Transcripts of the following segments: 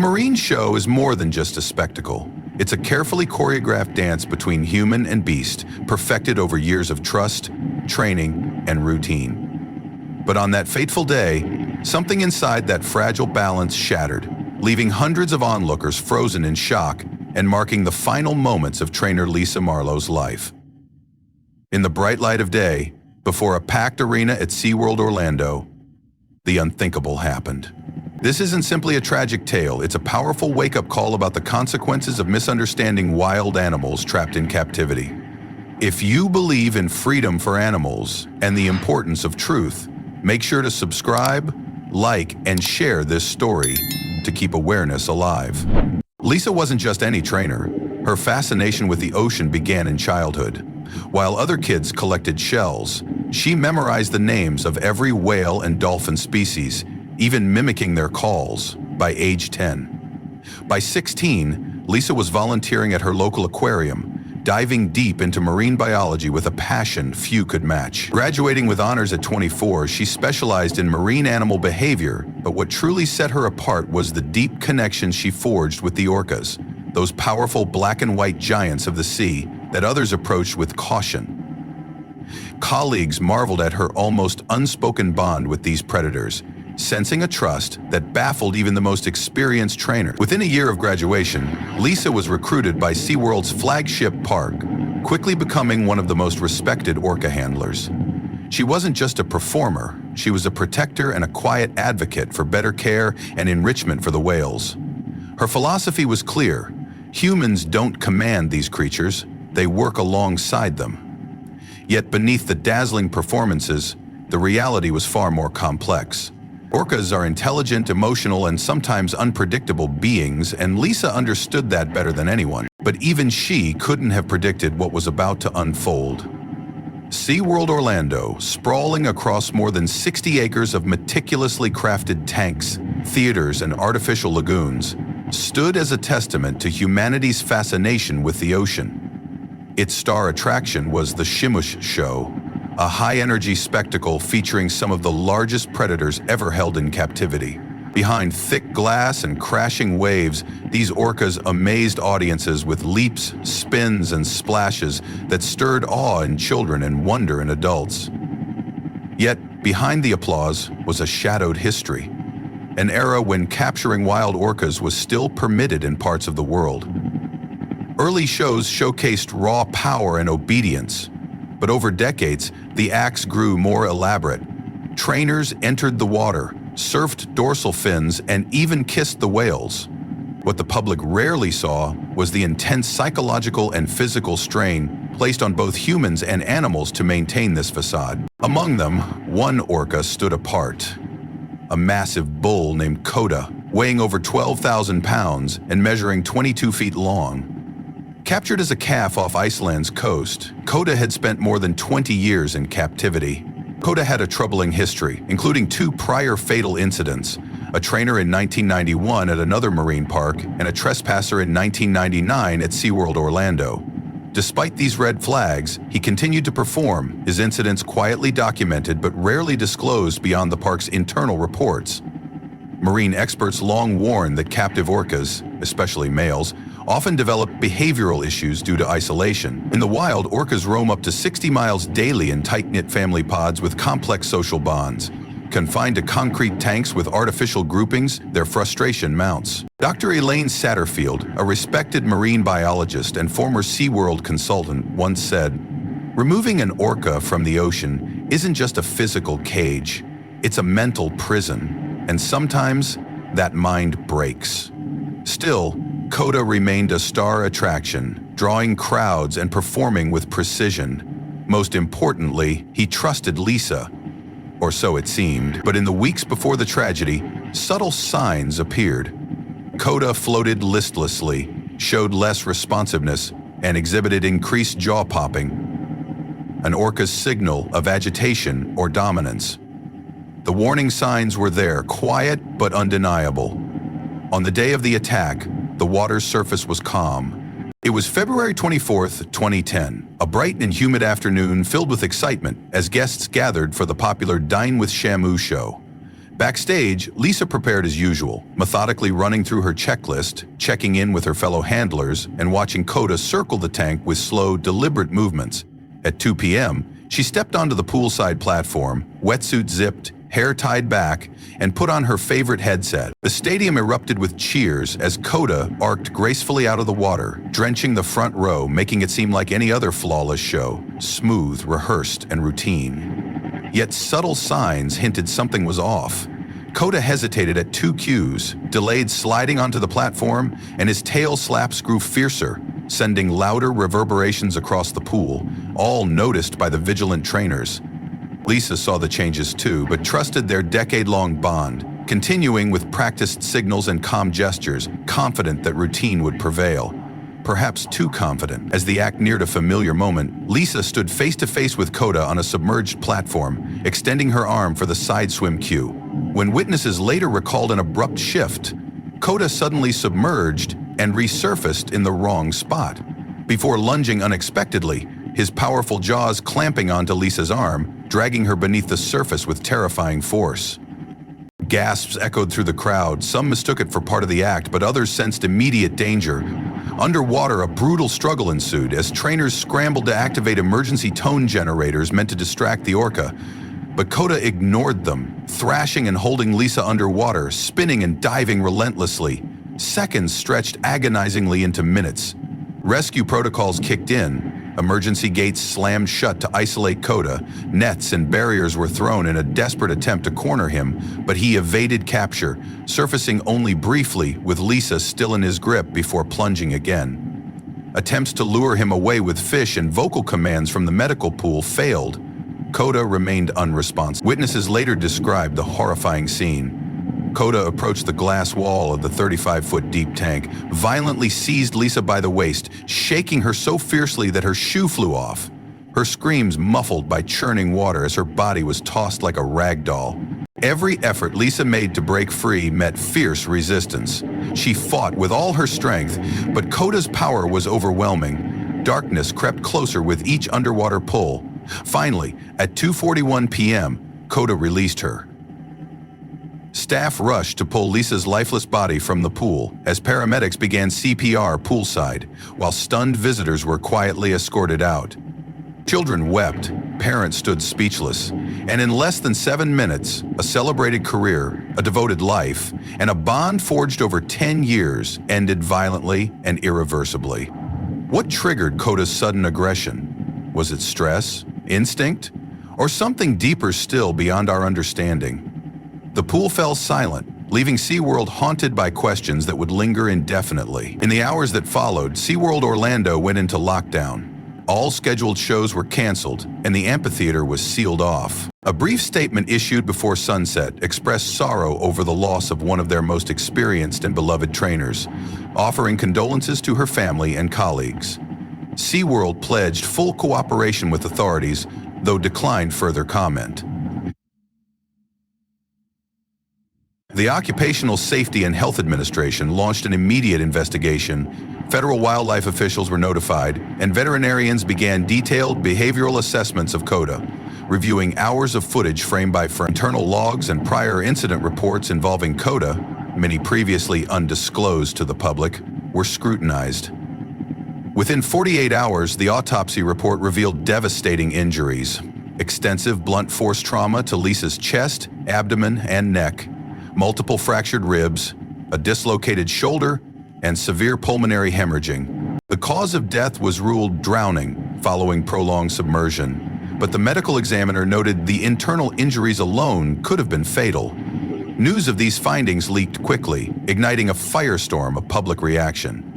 marine show is more than just a spectacle. It's a carefully choreographed dance between human and beast, perfected over years of trust, training, and routine. But on that fateful day, something inside that fragile balance shattered, leaving hundreds of onlookers frozen in shock and marking the final moments of trainer Lisa Marlowe's life. In the bright light of day, before a packed arena at SeaWorld Orlando, the unthinkable happened. This isn't simply a tragic tale, it's a powerful wake-up call about the consequences of misunderstanding wild animals trapped in captivity. If you believe in freedom for animals and the importance of truth, make sure to subscribe, like, and share this story to keep awareness alive. Lisa wasn't just any trainer. Her fascination with the ocean began in childhood. While other kids collected shells, she memorized the names of every whale and dolphin species, even mimicking their calls, by age 10. By 16, Lisa was volunteering at her local aquarium, diving deep into marine biology with a passion few could match. Graduating with honors at 24, she specialized in marine animal behavior, but what truly set her apart was the deep connection she forged with the orcas, those powerful black and white giants of the sea that others approached with caution. Colleagues marveled at her almost unspoken bond with these predators, sensing a trust that baffled even the most experienced trainer. Within a year of graduation, Lisa was recruited by SeaWorld's flagship park, quickly becoming one of the most respected orca handlers. She wasn't just a performer, she was a protector and a quiet advocate for better care and enrichment for the whales. Her philosophy was clear: humans don't command these creatures, they work alongside them. Yet beneath the dazzling performances, the reality was far more complex. Orcas are intelligent, emotional, and sometimes unpredictable beings, and Lisa understood that better than anyone. But even she couldn't have predicted what was about to unfold. SeaWorld Orlando, sprawling across more than 60 acres of meticulously crafted tanks, theaters, and artificial lagoons, stood as a testament to humanity's fascination with the ocean. Its star attraction was the Shimush Show, a high-energy spectacle featuring some of the largest predators ever held in captivity. Behind thick glass and crashing waves, these orcas amazed audiences with leaps, spins, and splashes that stirred awe in children and wonder in adults. Yet, behind the applause was a shadowed history, an era when capturing wild orcas was still permitted in parts of the world. Early shows showcased raw power and obedience, but over decades, the acts grew more elaborate. Trainers entered the water, surfed dorsal fins, and even kissed the whales. What the public rarely saw was the intense psychological and physical strain placed on both humans and animals to maintain this facade. Among them, one orca stood apart. A massive bull named Kota, weighing over 12,000 pounds and measuring 22 feet long. Captured as a calf off Iceland's coast, Kota had spent more than 20 years in captivity. Kota had a troubling history, including 2 prior fatal incidents: a trainer in 1991 at another marine park and a trespasser in 1999 at SeaWorld Orlando. Despite these red flags, he continued to perform, his incidents quietly documented but rarely disclosed beyond the park's internal reports. Marine experts long warned that captive orcas, especially males, often develop behavioral issues due to isolation. In the wild, orcas roam up to 60 miles daily in tight-knit family pods with complex social bonds. Confined to concrete tanks with artificial groupings, their frustration mounts. Dr. Elaine Satterfield, a respected marine biologist and former SeaWorld consultant, once said, "Removing an orca from the ocean isn't just a physical cage, it's a mental prison, and sometimes that mind breaks." Still, Kota remained a star attraction, drawing crowds and performing with precision. Most importantly, he trusted Lisa, or so it seemed. But in the weeks before the tragedy, subtle signs appeared. Kota floated listlessly, showed less responsiveness, and exhibited increased jaw-popping, an orca's signal of agitation or dominance. The warning signs were there, quiet but undeniable. On the day of the attack, the water's surface was calm. It was February 24th, 2010, a bright and humid afternoon filled with excitement as guests gathered for the popular Dine with Shamu show. Backstage, Lisa prepared as usual, methodically running through her checklist, checking in with her fellow handlers, and watching Kota circle the tank with slow, deliberate movements. At 2 p.m., she stepped onto the poolside platform, wetsuit zipped, hair tied back, and put on her favorite headset. The stadium erupted with cheers as Kota arced gracefully out of the water, drenching the front row, making it seem like any other flawless show, smooth, rehearsed, and routine. Yet subtle signs hinted something was off. Kota hesitated at 2 cues, delayed sliding onto the platform, and his tail slaps grew fiercer, sending louder reverberations across the pool, all noticed by the vigilant trainers. Lisa saw the changes too, but trusted their decade-long bond, continuing with practiced signals and calm gestures, confident that routine would prevail. Perhaps too confident. As the act neared a familiar moment, Lisa stood face-to-face with Kota on a submerged platform, extending her arm for the side swim cue. When witnesses later recalled an abrupt shift, Kota suddenly submerged and resurfaced in the wrong spot. Before lunging unexpectedly, his powerful jaws clamping onto Lisa's arm, dragging her beneath the surface with terrifying force. Gasps echoed through the crowd. Some mistook it for part of the act, but others sensed immediate danger. Underwater, a brutal struggle ensued as trainers scrambled to activate emergency tone generators meant to distract the orca. But Kota ignored them, thrashing and holding Lisa underwater, spinning and diving relentlessly. Seconds stretched agonizingly into minutes. Rescue protocols kicked in. Emergency gates slammed shut to isolate Kota. Nets and barriers were thrown in a desperate attempt to corner him, but he evaded capture, surfacing only briefly with Lisa still in his grip before plunging again. Attempts to lure him away with fish and vocal commands from the medical pool failed. Kota remained unresponsive. Witnesses later described the horrifying scene. Kota approached the glass wall of the 35-foot deep tank, violently seized Lisa by the waist, shaking her so fiercely that her shoe flew off. Her screams muffled by churning water as her body was tossed like a rag doll. Every effort Lisa made to break free met fierce resistance. She fought with all her strength, but Kota's power was overwhelming. Darkness crept closer with each underwater pull. Finally, at 2:41 p.m., Kota released her. Staff rushed to pull Lisa's lifeless body from the pool as paramedics began CPR poolside, while stunned visitors were quietly escorted out. Children wept, parents stood speechless, and in less than 7 minutes, a celebrated career, a devoted life, and a bond forged over 10 years ended violently and irreversibly. What triggered Kota's sudden aggression? Was it stress, instinct, or something deeper still beyond our understanding? The pool fell silent, leaving SeaWorld haunted by questions that would linger indefinitely. In the hours that followed, SeaWorld Orlando went into lockdown. All scheduled shows were canceled, and the amphitheater was sealed off. A brief statement issued before sunset expressed sorrow over the loss of one of their most experienced and beloved trainers, offering condolences to her family and colleagues. SeaWorld pledged full cooperation with authorities, though declined further comment. The Occupational Safety and Health Administration launched an immediate investigation. Federal wildlife officials were notified, and veterinarians began detailed behavioral assessments of Kota, reviewing hours of footage frame by frame. Internal logs and prior incident reports involving Kota, many previously undisclosed to the public, were scrutinized. Within 48 hours, the autopsy report revealed devastating injuries. Extensive blunt force trauma to Lisa's chest, abdomen, and neck, multiple fractured ribs, a dislocated shoulder, and severe pulmonary hemorrhaging. The cause of death was ruled drowning following prolonged submersion, but the medical examiner noted the internal injuries alone could have been fatal. News of these findings leaked quickly, igniting a firestorm of public reaction.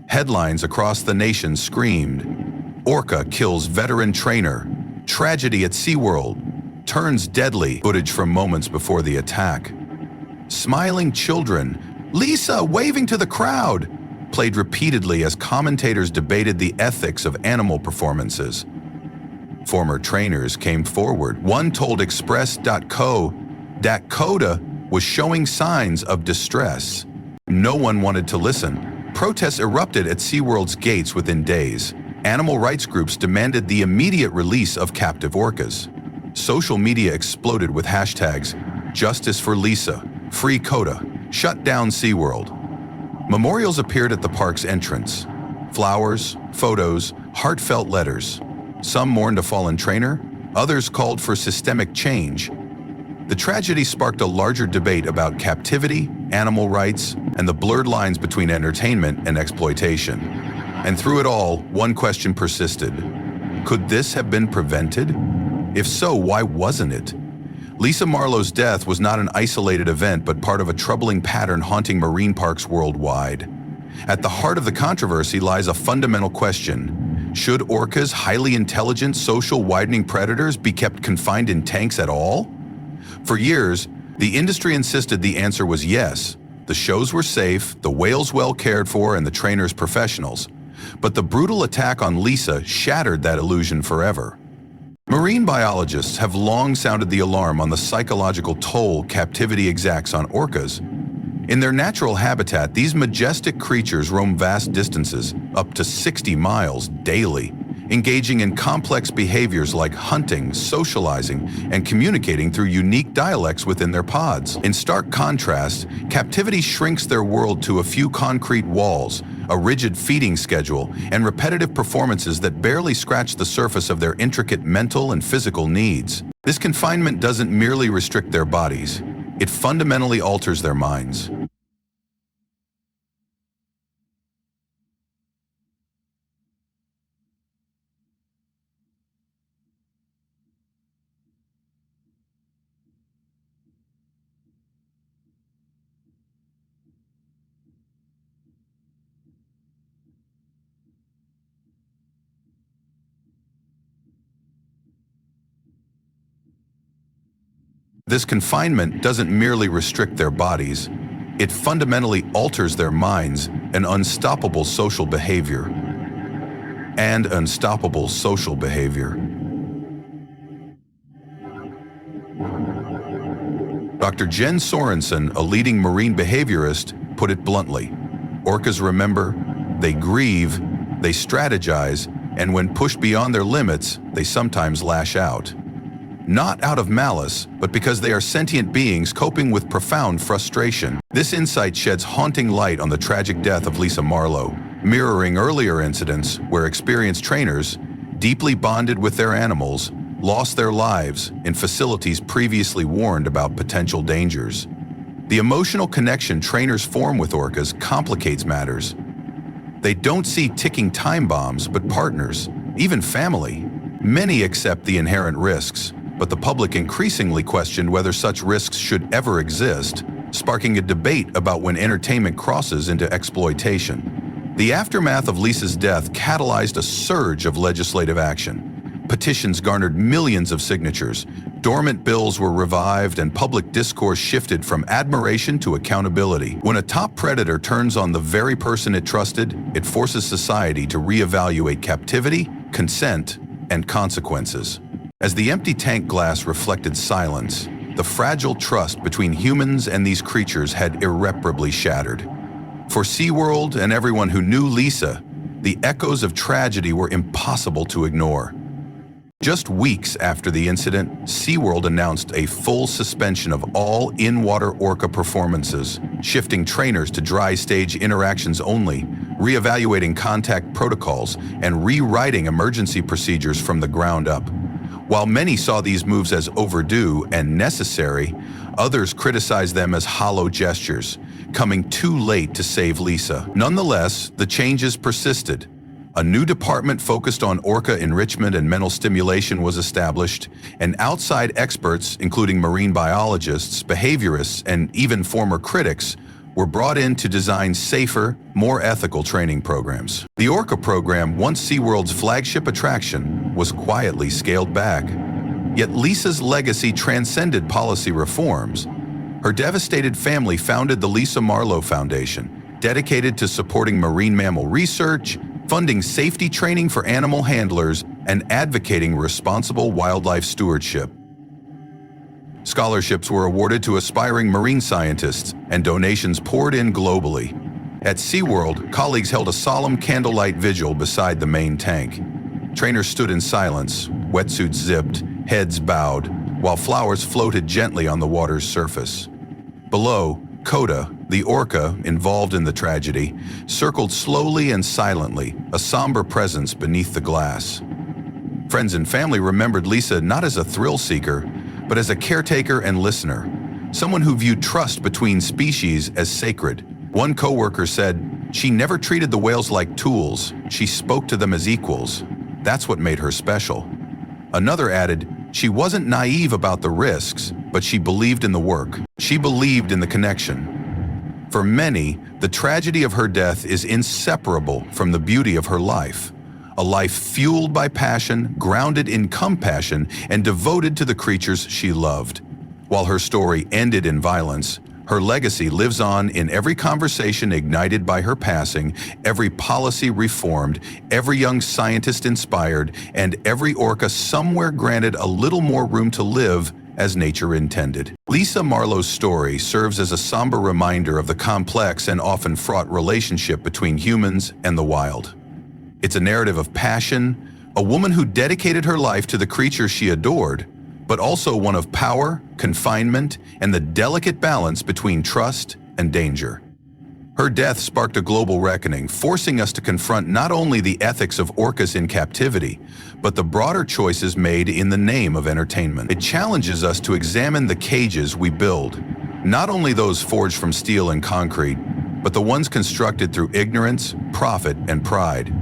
Headlines across the nation screamed, "Orca kills veteran trainer," "Tragedy at SeaWorld," "Turns deadly," footage from moments before the attack. Smiling children, "Lisa waving to the crowd," played repeatedly as commentators debated the ethics of animal performances. Former trainers came forward. One told Express.co that Kota was showing signs of distress. No one wanted to listen. Protests erupted at SeaWorld's gates within days. Animal rights groups demanded the immediate release of captive orcas. Social media exploded with hashtags, Justice for Lisa, Free Kota, Shut Down SeaWorld. Memorials appeared at the park's entrance. Flowers, photos, heartfelt letters. Some mourned a fallen trainer, others called for systemic change. The tragedy sparked a larger debate about captivity, animal rights, and the blurred lines between entertainment and exploitation. And through it all, one question persisted. Could this have been prevented? If so, why wasn't it? Lisa Marlowe's death was not an isolated event, but part of a troubling pattern haunting marine parks worldwide. At the heart of the controversy lies a fundamental question. Should orcas, highly intelligent, social widening predators, be kept confined in tanks at all? For years, the industry insisted the answer was yes. The shows were safe, the whales well cared for, and the trainers professionals. But the brutal attack on Lisa shattered that illusion forever. Marine biologists have long sounded the alarm on the psychological toll captivity exacts on orcas. In their natural habitat, these majestic creatures roam vast distances, up to 60 miles daily, engaging in complex behaviors like hunting, socializing, and communicating through unique dialects within their pods. In stark contrast, captivity shrinks their world to a few concrete walls, a rigid feeding schedule, and repetitive performances that barely scratch the surface of their intricate mental and physical needs. This confinement doesn't merely restrict their bodies, it fundamentally alters their minds. This confinement doesn't merely restrict their bodies, it fundamentally alters their minds and unstoppable social behavior. Dr. Jen Sorensen, a leading marine behaviorist, put it bluntly. Orcas remember, they grieve, they strategize, and when pushed beyond their limits, they sometimes lash out. Not out of malice, but because they are sentient beings coping with profound frustration. This insight sheds haunting light on the tragic death of Lisa Marlowe, mirroring earlier incidents where experienced trainers, deeply bonded with their animals, lost their lives in facilities previously warned about potential dangers. The emotional connection trainers form with orcas complicates matters. They don't see ticking time bombs, but partners, even family. Many accept the inherent risks, but the public increasingly questioned whether such risks should ever exist, sparking a debate about when entertainment crosses into exploitation. The aftermath of Lisa's death catalyzed a surge of legislative action. Petitions garnered millions of signatures, dormant bills were revived, and public discourse shifted from admiration to accountability. When a top predator turns on the very person it trusted, it forces society to reevaluate captivity, consent, and consequences. As the empty tank glass reflected silence, the fragile trust between humans and these creatures had irreparably shattered. For SeaWorld and everyone who knew Lisa, the echoes of tragedy were impossible to ignore. Just weeks after the incident, SeaWorld announced a full suspension of all in-water orca performances, shifting trainers to dry stage interactions only, reevaluating contact protocols, and rewriting emergency procedures from the ground up. While many saw these moves as overdue and necessary, others criticized them as hollow gestures, coming too late to save Lisa. Nonetheless, the changes persisted. A new department focused on orca enrichment and mental stimulation was established, and outside experts, including marine biologists, behaviorists, and even former critics, were brought in to design safer, more ethical training programs. The Orca program, once SeaWorld's flagship attraction, was quietly scaled back. Yet Lisa's legacy transcended policy reforms. Her devastated family founded the Lisa Marlowe Foundation, dedicated to supporting marine mammal research, funding safety training for animal handlers, and advocating responsible wildlife stewardship. Scholarships were awarded to aspiring marine scientists, and donations poured in globally. At SeaWorld, colleagues held a solemn candlelight vigil beside the main tank. Trainers stood in silence, wetsuits zipped, heads bowed, while flowers floated gently on the water's surface. Below, Koda, the orca involved in the tragedy, circled slowly and silently, a somber presence beneath the glass. Friends and family remembered Lisa not as a thrill seeker, but as a caretaker and listener, someone who viewed trust between species as sacred. One coworker said, "She never treated the whales like tools, she spoke to them as equals. That's what made her special." Another added, "She wasn't naive about the risks, but she believed in the work. She believed in the connection." For many, the tragedy of her death is inseparable from the beauty of her life. A life fueled by passion, grounded in compassion, and devoted to the creatures she loved. While her story ended in violence, her legacy lives on in every conversation ignited by her passing, every policy reformed, every young scientist inspired, and every orca somewhere granted a little more room to live as nature intended. Lisa Marlowe's story serves as a somber reminder of the complex and often fraught relationship between humans and the wild. It's a narrative of passion, a woman who dedicated her life to the creature she adored, but also one of power, confinement, and the delicate balance between trust and danger. Her death sparked a global reckoning, forcing us to confront not only the ethics of orcas in captivity, but the broader choices made in the name of entertainment. It challenges us to examine the cages we build, not only those forged from steel and concrete, but the ones constructed through ignorance, profit, and pride.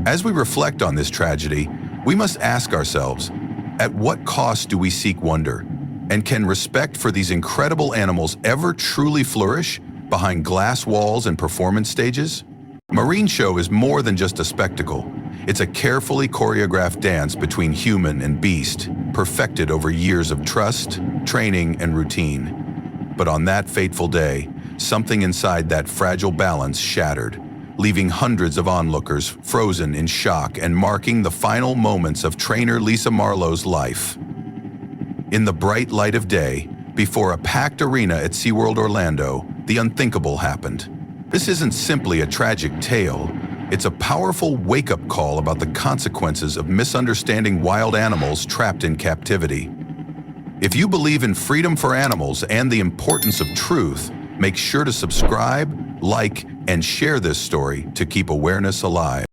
As we reflect on this tragedy, we must ask ourselves, at what cost do we seek wonder? And can respect for these incredible animals ever truly flourish behind glass walls and performance stages? Marine show is more than just a spectacle. It's a carefully choreographed dance between human and beast, perfected over years of trust, training, and routine. But on that fateful day, something inside that fragile balance shattered, leaving hundreds of onlookers frozen in shock and marking the final moments of trainer Lisa Marlowe's life. In the bright light of day, before a packed arena at SeaWorld Orlando, the unthinkable happened. This isn't simply a tragic tale, it's a powerful wake-up call about the consequences of misunderstanding wild animals trapped in captivity. If you believe in freedom for animals and the importance of truth, make sure to subscribe, like, and share this story to keep awareness alive.